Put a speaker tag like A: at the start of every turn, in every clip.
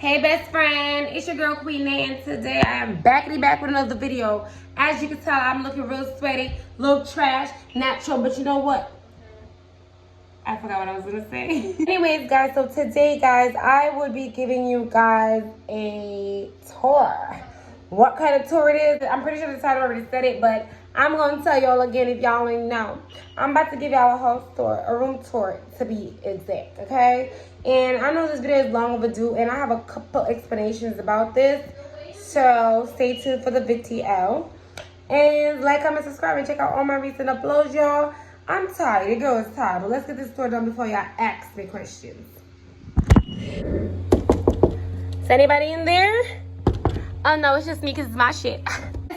A: Hey best friend, it's your girl Queen Nay, and today I am back with another video. As you can tell, I'm looking real sweaty, look trash, natural, but you know what? I forgot what I was gonna say. Anyways guys, so today guys, I will be giving you guys a tour. What kind of tour it is, I'm pretty sure the title already said it, but I'm gonna tell y'all again if y'all ain't know. I'm about to give y'all a house tour, a room tour to be exact, okay? And I know this video is long overdue, and I have a couple explanations about this. So stay tuned for the VTL. And like, comment, subscribe, and check out all my recent uploads, y'all. I'm tired. Your girl is tired. But let's get this tour done before y'all ask me questions. Is anybody in there? Oh no, it's just me because it's my shit.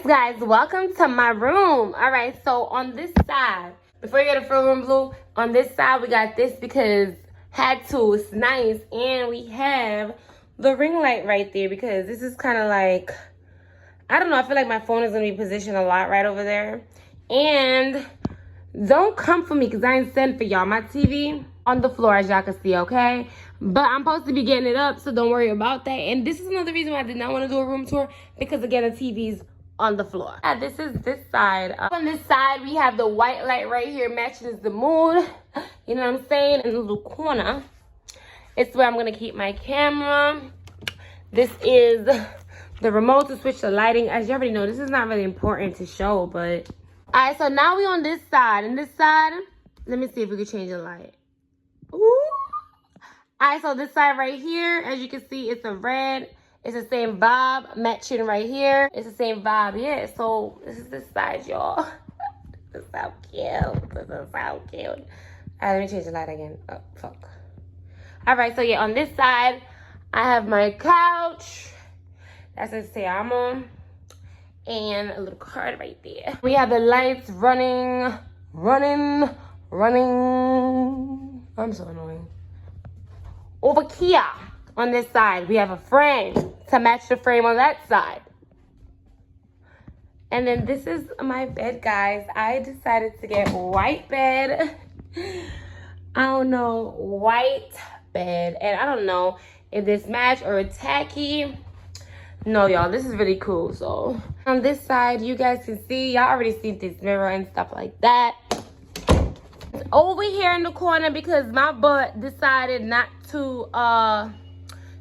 A: Guys, welcome to my room. All right, so on this side, before you get a full room blue, on this side we got this because had to. It's nice, and we have the ring light right there because this is kind of like, I don't know, I feel like my phone is gonna be positioned a lot right over there. And don't come for me because I ain't sent for y'all. My TV on the floor, as y'all can see, okay? But I'm supposed to be getting it up, so don't worry about that. And this is another reason why I did not want to do a room tour, because again, the TV's on the floor. This is this side. On this side, we have the white light right here, matching the mood. You know what I'm saying? In the little corner, it's where I'm gonna keep my camera. This is the remote to switch the lighting. As you already know, this is not really important to show, but all right. So now we on this side, and this side, let me see if we can change the light. Ooh. All right, so this side right here, as you can see, it's a red. It's the same vibe, matching right here. It's the same vibe, yeah. So this is this side, y'all. This is so cute. This is so cute. All right, let me change the light again. Oh, fuck. All right, so yeah, on this side, I have my couch. That says Te Amo. And a little card right there. We have the lights running. I'm so annoying. Over here, on this side, we have a frame to match the frame on that side. And then this is my bed, guys. I decided to get white bed. I don't know, white bed. And I don't know if this match or tacky. No, y'all, this is really cool. So on this side, you guys can see, y'all already seen this mirror and stuff like that. Over here in the corner, because my butt decided not to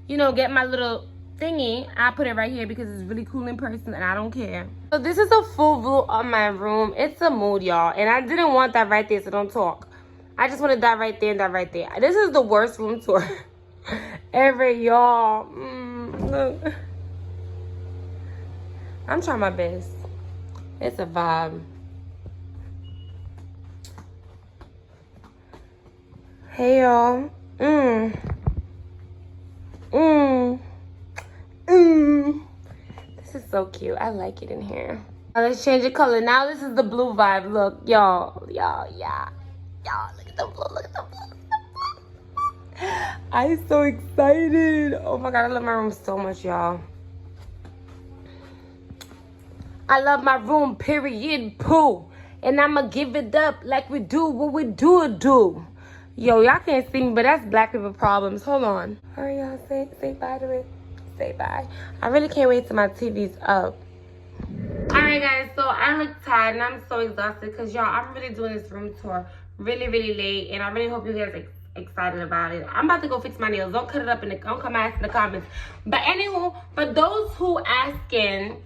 A: you know, get my little thingy, I put it right here because it's really cool in person and I don't care. So this is a full view of my room. It's a mood, y'all, and I didn't want that right there, so don't talk. I just wanted that right there and that right there. This is the worst room tour ever, y'all. Look, I'm trying my best. It's a vibe. Hey y'all. This is so cute. I like it in here. Now let's change the color. Now this is the blue vibe. Look, y'all, yeah. Y'all, look at the blue, look at the blue. I'm so excited. Oh my God, I love my room so much, y'all. I love my room, period, poo. And I'ma give it up like we do what we do. Yo, y'all can't see me, but that's black people problems. Hold on. Hurry, y'all. Say bye to it. Say bye. I really can't wait till my TV's up. All right, guys. So I look tired and I'm so exhausted because, y'all, I'm really doing this room tour really late. And I really hope you guys are excited about it. I'm about to go fix my nails. Don't cut it up don't come ask in the comments. But anywho, for those who asking,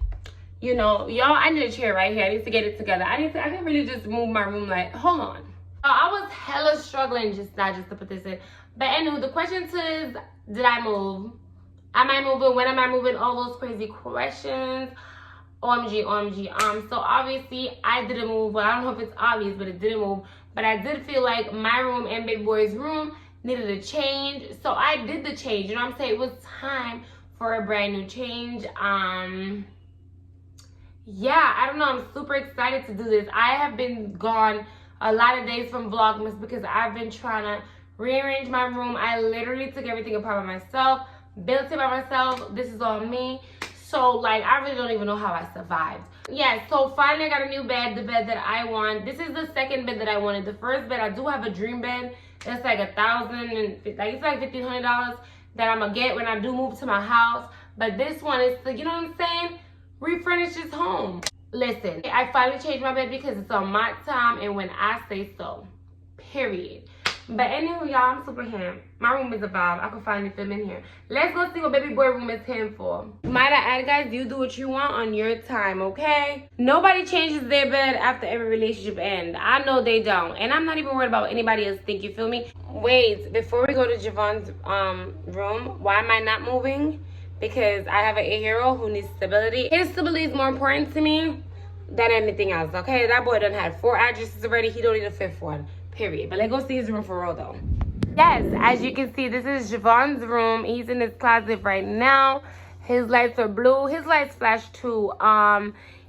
A: you know, y'all, I need a chair right here. I need to get it together. I can really just move my room like, hold on. I was hella struggling just to put this in. But anyway, the question is, did I move? Am I moving? When am I moving? All those crazy questions. OMG. So obviously I didn't move. Well, I don't know if it's obvious, but it didn't move. But I did feel like my room and Big Boy's room needed a change. So I did the change. You know what I'm saying? It was time for a brand new change. Yeah, I don't know. I'm super excited to do this. I have been gone a lot of days from Vlogmas because I've been trying to rearrange my room. I literally took everything apart by myself, built it by myself. This is all me. So like, I really don't even know how I survived. Yeah, so finally I got a new bed, the bed that I want. This is the second bed that I wanted. The first bed, I do have a dream bed. It's like $1,000 and like it's like $1,500. that I'm gonna get when I do move to my house. But this one is to, you know what I'm saying, refurnish this home. Listen, I finally changed my bed because it's on my time and when I say so. Period. But anywho, y'all, I'm super ham. My room is a vibe. I can finally film in here. Let's go see what baby boy room is him for. Might I add, guys, you do what you want on your time, okay? Nobody changes their bed after every relationship end. I know they don't. And I'm not even worried about what anybody else think, you feel me? Wait, before we go to Javon's room, why am I not moving? Because I have an 8-year-old who needs stability. His stability is more important to me than anything else, okay? That boy done had 4 addresses already. He don't need a 5th one, period. But let's go see his room for real, though. Yes, as you can see, this is Javon's room. He's in his closet right now. His lights are blue. His lights flash too.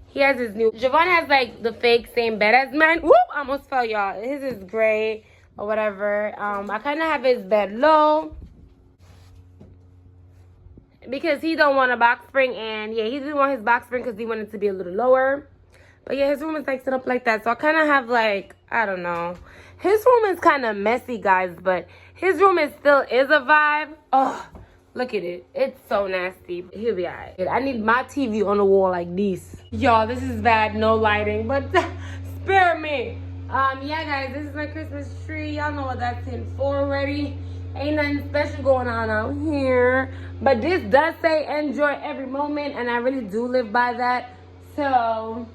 A: He has his new... Javon has, like, the fake same bed as mine. Whoop! I almost fell, y'all. His is gray or whatever. I kind of have his bed low, because he don't want a box spring, and yeah, he didn't want his box spring because he wanted it to be a little lower. But yeah, his room is like set up like that, so I kind of have like, I don't know, his room is kind of messy, guys, but his room is still a vibe. Oh, look at it, it's so nasty. He'll be alright. I need my TV on the wall like this. Y'all, this is bad, no lighting, but spare me. Yeah, guys, this is my Christmas tree. Y'all know what that's in for already. Ain't nothing special going on out here, but this does say enjoy every moment, and I really do live by that. So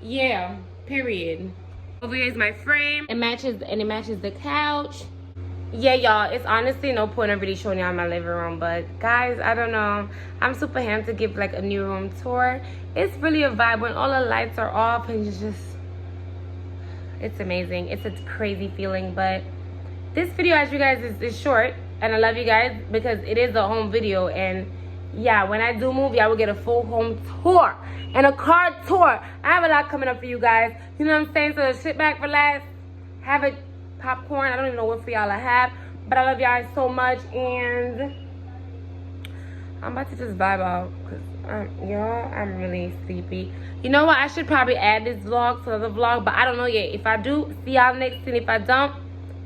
A: yeah, period. Over here is my frame. It matches the couch. Yeah, y'all, it's honestly no point of really showing y'all my living room, but guys, I don't know, I'm super ham to give like a new room tour. It's really a vibe when all the lights are off, and it's amazing. It's a crazy feeling. But this video, as you guys, is short, and I love you guys because it is a home video. And yeah, when I do move, y'all will get a full home tour and a car tour. I have a lot coming up for you guys, you know what I'm saying? So sit back, relax, have a popcorn. I don't even know what for y'all I have, but I love y'all so much, and I'm about to just vibe out because y'all, I'm really sleepy. You know what, I should probably add this vlog to the vlog, but I don't know yet. If I do, see y'all next, and if I don't,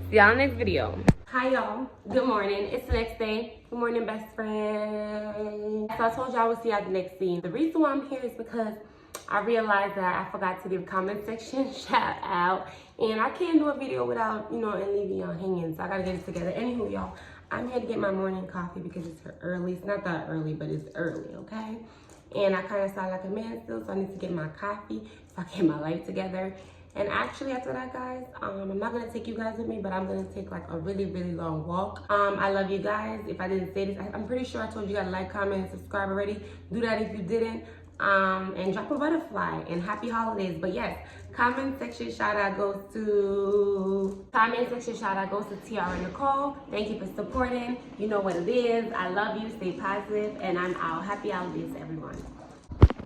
A: see y'all next video. Hi y'all, good morning. It's the next day. Good morning, best friend. So I told y'all I would see y'all the next scene. The reason why I'm here is because I realized that I forgot to give comment section shout out, and I can't do a video without, you know, and leaving y'all hanging, so I gotta get it together. Anywho, y'all, I'm here to get my morning coffee because it's early. It's not that early, but it's early, okay? And I kind of sound like a man still, so I need to get my coffee so I get my life together. And actually, after that, guys, I'm not gonna take you guys with me, but I'm gonna take like a really, really long walk. I love you guys. If I didn't say this, I'm pretty sure I told you guys to like, comment, and subscribe already. Do that if you didn't. And drop a butterfly, and happy holidays. But yes, comment section shout out goes to Tiara and Nicole. Thank you for supporting. You know what it is. I love you. Stay positive, and I'm out. Happy holidays, everyone.